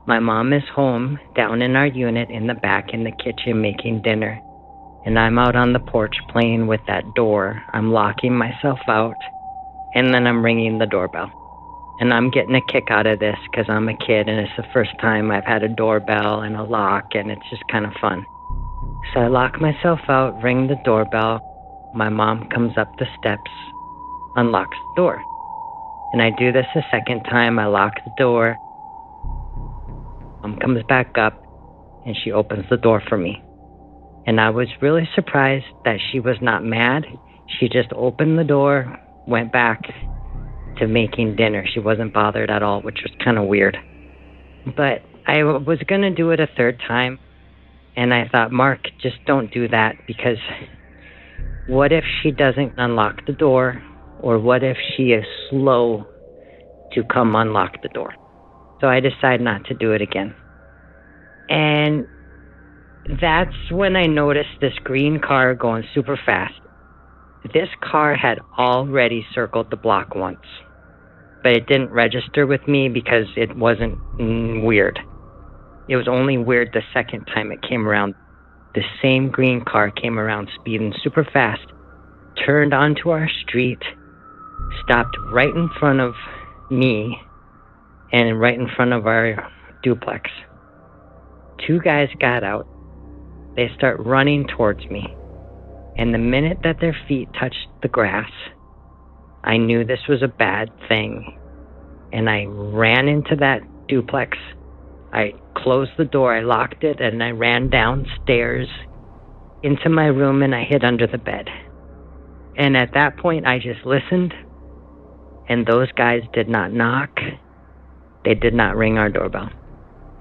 my mom is home down in our unit in the back in the kitchen making dinner. And I'm out on the porch playing with that door. I'm locking myself out. And then I'm ringing the doorbell. And I'm getting a kick out of this because I'm a kid and it's the first time I've had a doorbell and a lock, and it's just kind of fun. So I lock myself out, ring the doorbell. My mom comes up the steps, unlocks the door. And I do this a second time. I lock the door. Mom comes back up and she opens the door for me. And I was really surprised that she was not mad. She just opened the door, went back to making dinner. She wasn't bothered at all, which was kind of weird. But I was going to do it a third time. And I thought, Mark, just don't do that, because what if she doesn't unlock the door? Or what if she is slow to come unlock the door? So I decided not to do it again. And that's when I noticed this green car going super fast. This car had already circled the block once, but it didn't register with me because it wasn't weird. It was only weird the second time it came around. The same green car came around speeding super fast, turned onto our street, stopped right in front of me and right in front of our duplex. 2 guys got out. They start running towards me. And the minute that their feet touched the grass, I knew this was a bad thing. And I ran into that duplex. I closed the door, I locked it, and I ran downstairs into my room and I hid under the bed. And at that point, I just listened. And those guys did not knock. They did not ring our doorbell.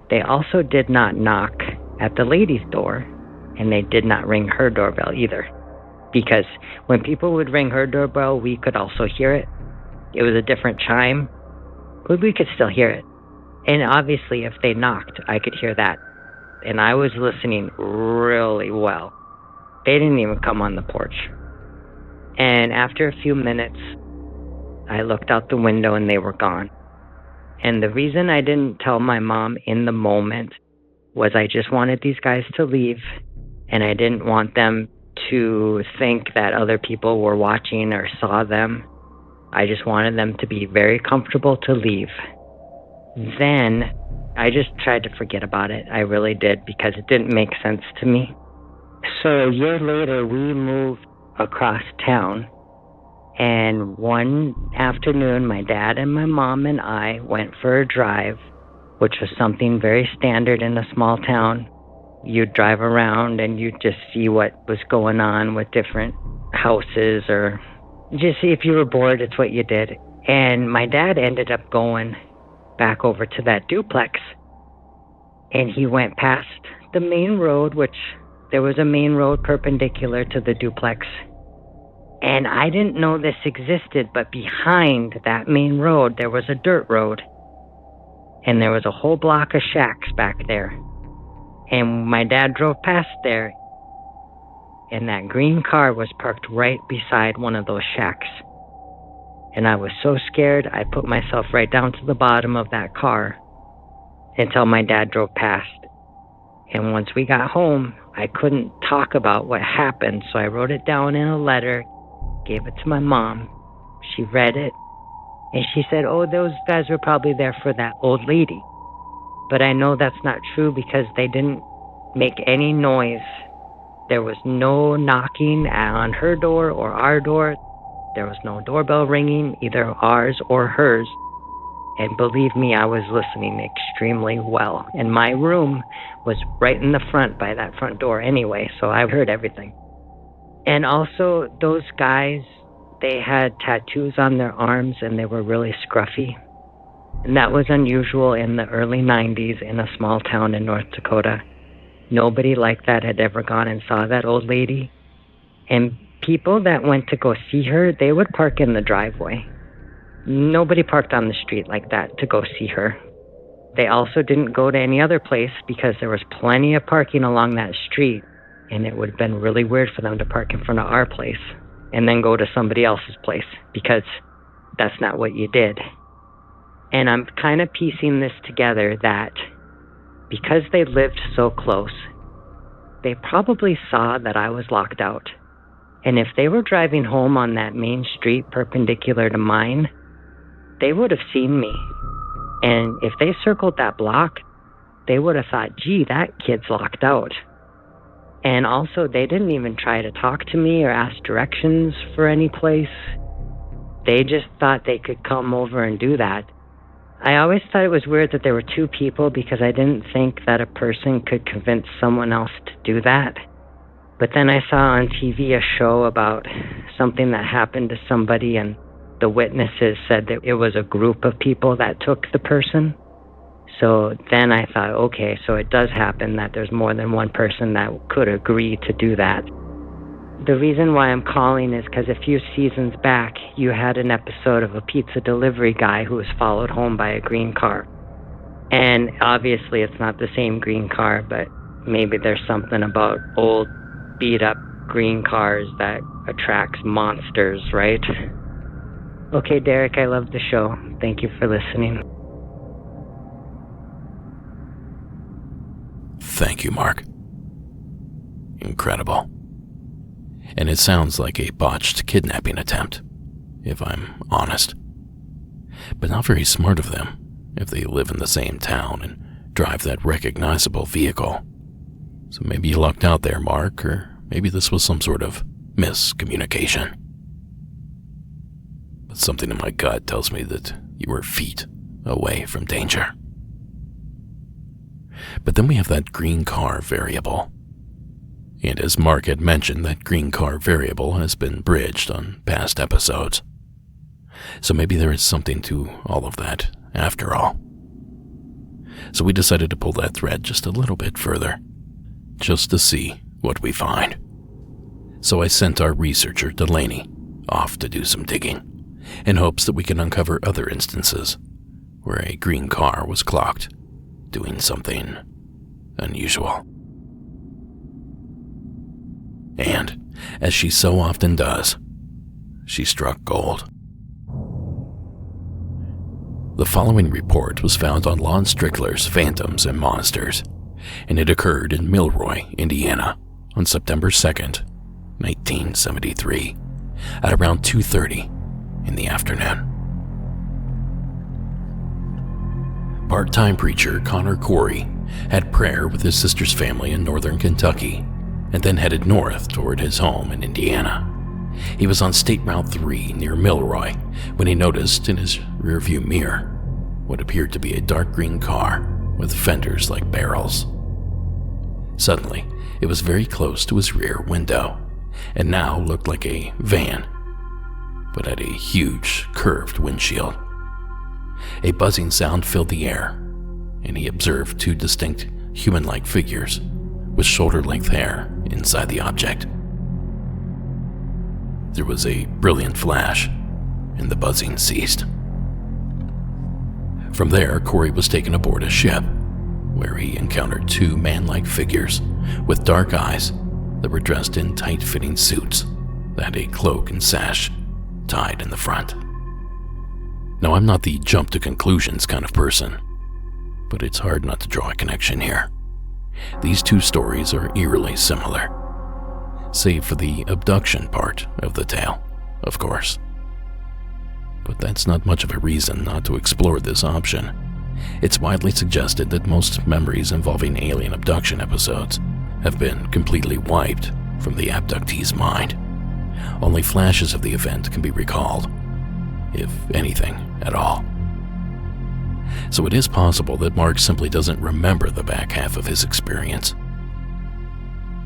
They also did not knock at the lady's door, and they did not ring her doorbell either. Because when people would ring her doorbell, we could also hear it. It was a different chime, but we could still hear it. And obviously, if they knocked, I could hear that. And I was listening really well. They didn't even come on the porch. And after a few minutes, I looked out the window and they were gone. And the reason I didn't tell my mom in the moment was I just wanted these guys to leave, and I didn't want them to think that other people were watching or saw them. I just wanted them to be very comfortable to leave. Then I just tried to forget about it. I really did, because it didn't make sense to me. So a year later, we moved across town. And one afternoon, my dad and my mom and I went for a drive, which was something very standard in a small town. You'd drive around and you'd just see what was going on with different houses, or just if you were bored, it's what you did. And my dad ended up going back over to that duplex, and he went past the main road, which there was a main road perpendicular to the duplex. And I didn't know this existed, but behind that main road, there was a dirt road. And there was a whole block of shacks back there. And my dad drove past there, and that green car was parked right beside one of those shacks. And I was so scared, I put myself right down to the bottom of that car until my dad drove past. And once we got home, I couldn't talk about what happened, so I wrote it down in a letter, gave it to my mom. She read it, and she said, oh, those guys were probably there for that old lady. But I know that's not true because they didn't make any noise. There was no knocking on her door or our door. There was no doorbell ringing, either ours or hers. And believe me, I was listening extremely well. And my room was right in the front by that front door anyway, so I heard everything. And also, those guys, they had tattoos on their arms and they were really scruffy. And that was unusual in the early 90s in a small town in North Dakota. Nobody like that had ever gone and saw that old lady. And people that went to go see her, they would park in the driveway. Nobody parked on the street like that to go see her. They also didn't go to any other place because there was plenty of parking along that street, and it would have been really weird for them to park in front of our place and then go to somebody else's place because that's not what you did. And I'm kind of piecing this together that because they lived so close, they probably saw that I was locked out. And if they were driving home on that main street perpendicular to mine, they would have seen me. And if they circled that block, they would have thought, gee, that kid's locked out. And also, they didn't even try to talk to me or ask directions for any place. They just thought they could come over and do that. I always thought it was weird that there were two people because I didn't think that a person could convince someone else to do that. But then I saw on TV a show about something that happened to somebody, and the witnesses said that it was a group of people that took the person. So then I thought, okay, so it does happen that there's more than one person that could agree to do that. The reason why I'm calling is because a few seasons back, you had an episode of a pizza delivery guy who was followed home by a green car. And obviously it's not the same green car, but maybe there's something about old, beat-up green cars that attracts monsters, right? Okay, Derek, I love the show. Thank you for listening. Thank you, Mark. Incredible. And it sounds like a botched kidnapping attempt, if I'm honest. But not very smart of them, if they live in the same town and drive that recognizable vehicle. So maybe you lucked out there, Mark, or maybe this was some sort of miscommunication. But something in my gut tells me that you were feet away from danger. But then we have that green car variable. And as Mark had mentioned, that green car variable has been bridged on past episodes. So maybe there is something to all of that, after all. So we decided to pull that thread just a little bit further, just to see what we find. So I sent our researcher, Delaney, off to do some digging, in hopes that we can uncover other instances where a green car was clocked doing something unusual. And, as she so often does, she struck gold. The following report was found on Lon Strickler's Phantoms and Monsters, and it occurred in Milroy, Indiana, on September 2nd, 1973, at around 2:30 in the afternoon. Part-time preacher Connor Corey had prayer with his sister's family in northern Kentucky, and then headed north toward his home in Indiana. He was on State Route 3 near Milroy when he noticed in his rearview mirror what appeared to be a dark green car with fenders like barrels. Suddenly, it was very close to his rear window, and now looked like a van, but had a huge, curved windshield. A buzzing sound filled the air, and he observed two distinct human-like figures with shoulder-length hair inside the object. There was a brilliant flash, and the buzzing ceased. From there, Corey was taken aboard a ship, where he encountered two man-like figures with dark eyes that were dressed in tight-fitting suits that had a cloak and sash tied in the front. Now, I'm not the jump-to-conclusions kind of person, but it's hard not to draw a connection here. These two stories are eerily similar, save for the abduction part of the tale, of course. But that's not much of a reason not to explore this option. It's widely suggested that most memories involving alien abduction episodes have been completely wiped from the abductee's mind. Only flashes of the event can be recalled, if anything at all. So it is possible that Mark simply doesn't remember the back half of his experience.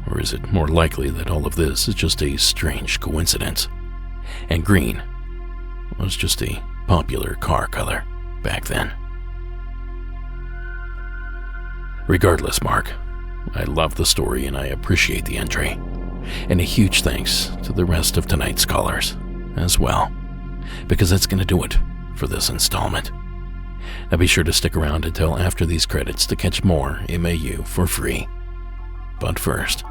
Or is it more likely that all of this is just a strange coincidence, and green was just a popular car color back then? Regardless, Mark, I love the story and I appreciate the entry. And a huge thanks to the rest of tonight's callers as well, because that's going to do it for this installment. Now be sure to stick around until after these credits to catch more MAU for free. But first,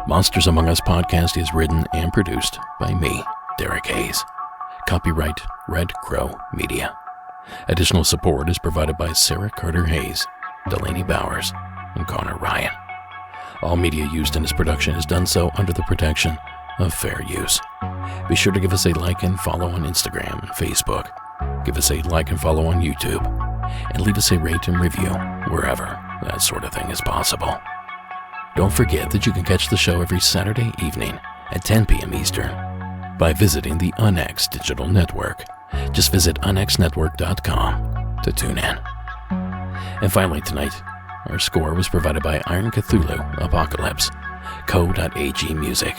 Monsters Among Us podcast is written and produced by me, Derek Hayes. Copyright Red Crow Media. Additional support is provided by Sarah Carter Hayes, Delaney Bowers, and Connor Ryan. All media used in this production is done so under the protection of fair use. Be sure to give us a like and follow on Instagram and Facebook. Give us a like and follow on YouTube. And leave us a rate and review wherever that sort of thing is possible. Don't forget that you can catch the show every Saturday evening at 10 p.m. Eastern by visiting the UNX Digital Network. Just visit unxnetwork.com to tune in. And finally tonight, our score was provided by Iron Cthulhu Apocalypse, Co.ag Music,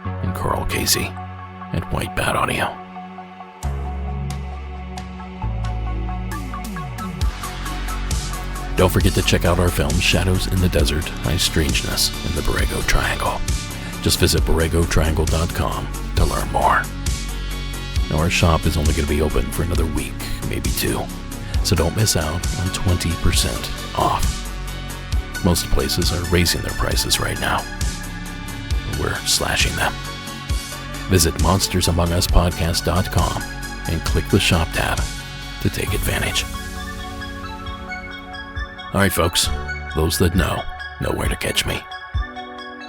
and Carl Casey at White Bat Audio. Don't forget to check out our film Shadows in the Desert, My Strangeness in the Borrego Triangle. Just visit borregotriangle.com to learn more. Now our shop is only going to be open for another week, maybe two, so don't miss out on 20% off. Most places are raising their prices right now. We're slashing them. Visit monstersamonguspodcast.com and click the shop tab to take advantage. Alright folks, those that know where to catch me.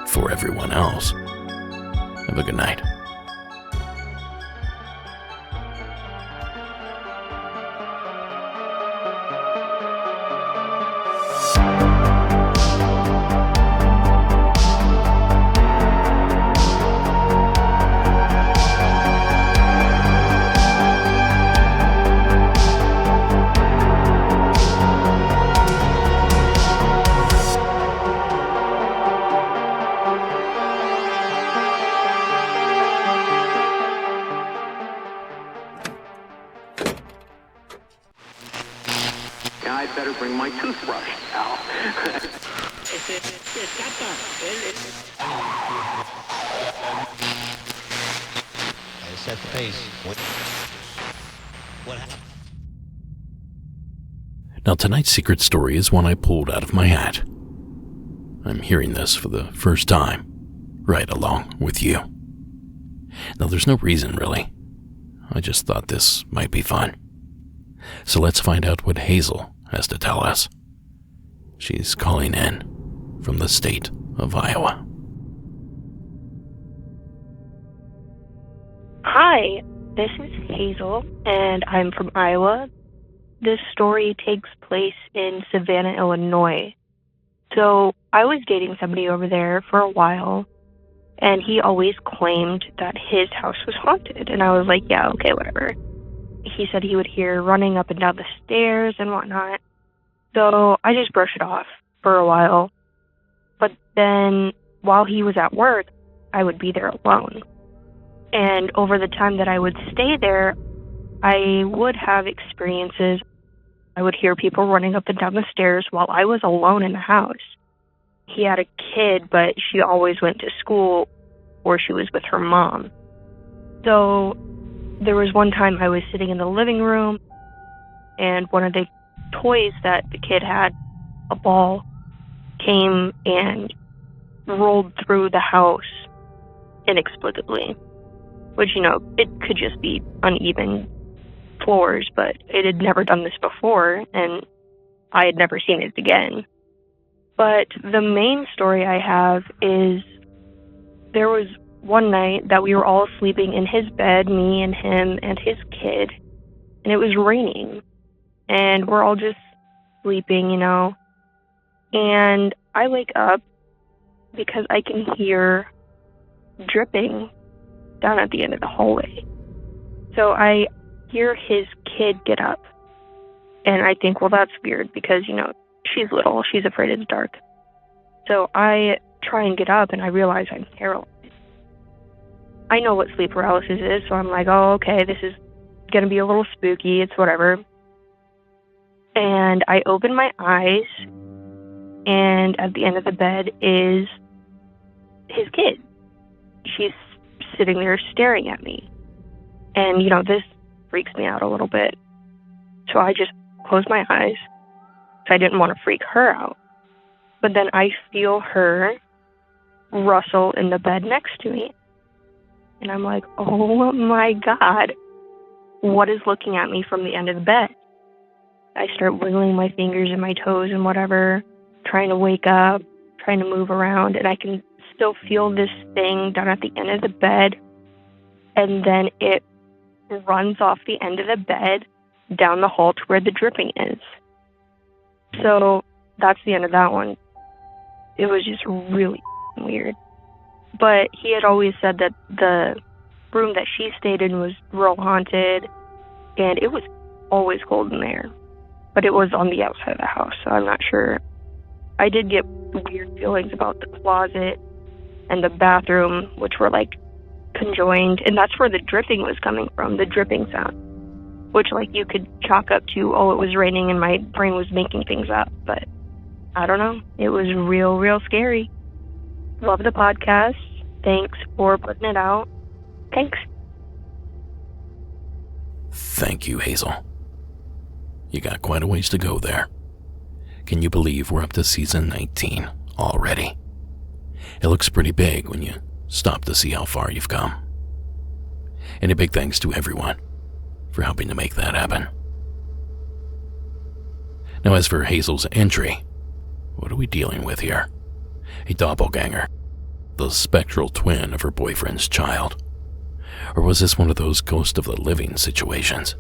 For everyone else, have a good night. I'd better bring my toothbrush now. I set the pace. What happened? Now tonight's secret story is one I pulled out of my hat. I'm hearing this for the first time, right along with you. Now there's no reason really. I just thought this might be fun. So let's find out what Hazel has to tell us. She's calling in from the state of Iowa. Hi, this is Hazel, and I'm from Iowa. This story takes place in Savannah, Illinois. So I was dating somebody over there for a while, and he always claimed that his house was haunted. And I was like, yeah, okay, whatever. He said he would hear running up and down the stairs and whatnot. So I just brushed it off for a while. But then while he was at work, I would be there alone. And over the time that I would stay there, I would have experiences. I would hear people running up and down the stairs while I was alone in the house. He had a kid, but she always went to school or she was with her mom. So there was one time I was sitting in the living room, and one of the toys that the kid had, a ball, came and rolled through the house inexplicably. Which, you know, it could just be uneven floors, but it had never done this before, and I had never seen it again. But the main story I have is there was one night that we were all sleeping in his bed, me and him and his kid, and it was raining. And we're all just sleeping, you know. And I wake up because I can hear dripping down at the end of the hallway. So I hear his kid get up. And I think, well, that's weird because, you know, she's little. She's afraid it's dark. So I try and get up and I realize I'm paralyzed. I know what sleep paralysis is, so I'm like, oh, okay, this is going to be a little spooky. It's whatever. And I open my eyes, and at the end of the bed is his kid. She's sitting there staring at me. And, you know, this freaks me out a little bit. So I just close my eyes. So I didn't want to freak her out. But then I feel her rustle in the bed next to me. And I'm like, oh my God, what is looking at me from the end of the bed? I start wiggling my fingers and my toes and whatever, trying to wake up, trying to move around, and I can still feel this thing down at the end of the bed, and then it runs off the end of the bed down the hall to where the dripping is. So that's the end of that one. It was just really weird. But he had always said that the room that she stayed in was real haunted, and it was always cold in there. But it was on the outside of the house, so I'm not sure. I did get weird feelings about the closet and the bathroom, which were like conjoined, and that's where the dripping was coming from, the dripping sound, which like you could chalk up to, oh, it was raining and my brain was making things up, but I don't know. It was real scary. Love the podcast. Thanks for putting it out. Thanks. Thank you, Hazel. You got quite a ways to go there. Can you believe we're up to season 19 already? It looks pretty big when you stop to see how far you've come. And a big thanks to everyone for helping to make that happen. Now, as for Hazel's entry, what are we dealing with here? A doppelganger, the spectral twin of her boyfriend's child? Or was this one of those ghost of the living situations?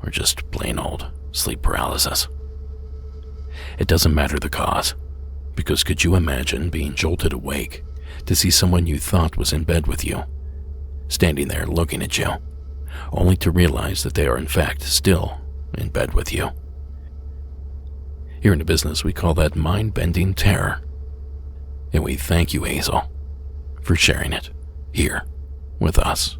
Or just plain old sleep paralysis? It doesn't matter the cause, because could you imagine being jolted awake to see someone you thought was in bed with you, standing there looking at you, only to realize that they are in fact still in bed with you? Here in the business, we call that mind-bending terror. And we thank you, Hazel, for sharing it here with us.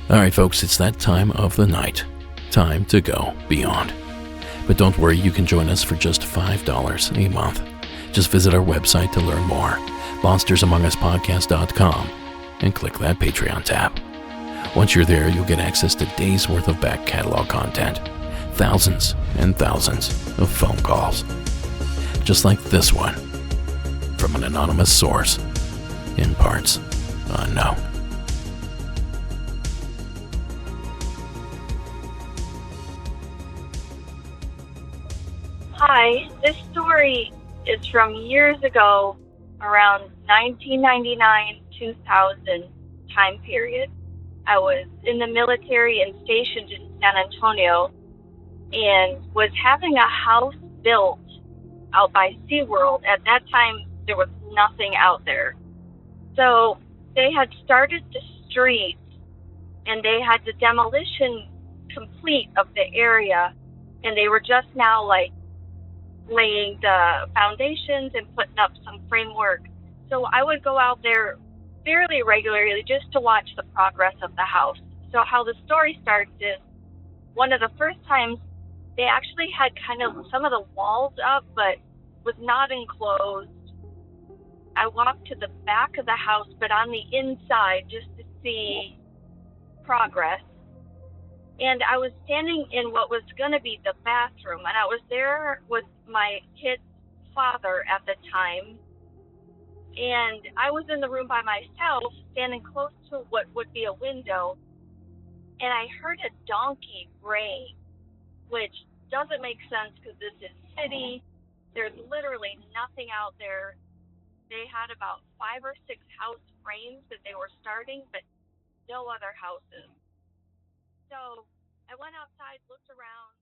Alright folks, it's that time of the night. Time to go beyond. But don't worry, you can join us for just $5 a month. Just visit our website to learn more, monstersamonguspodcast.com, and click that Patreon tab. Once you're there, you'll get access to days worth of back catalog content, thousands and thousands of phone calls, just like this one, from an anonymous source, in parts unknown. Hi, this story is from years ago, around 1999-2000 time period. I was in the military and stationed in San Antonio and was having a house built out by SeaWorld. At that time, there was nothing out there. So they had started the street and they had the demolition complete of the area, and they were just now like laying the foundations and putting up some framework. So I would go out there fairly regularly just to watch the progress of the house. So how the story starts is, one of the first times they actually had kind of some of the walls up, but was not enclosed. I walked to the back of the house, but on the inside, just to see progress. And I was standing in what was going to be the bathroom, and I was there with my kid's father at the time. And I was in the room by myself, standing close to what would be a window, and I heard a donkey bray, which doesn't make sense because this is city. There's literally nothing out there. They had about 5 or 6 house frames that they were starting, but no other houses. So I went outside, looked around,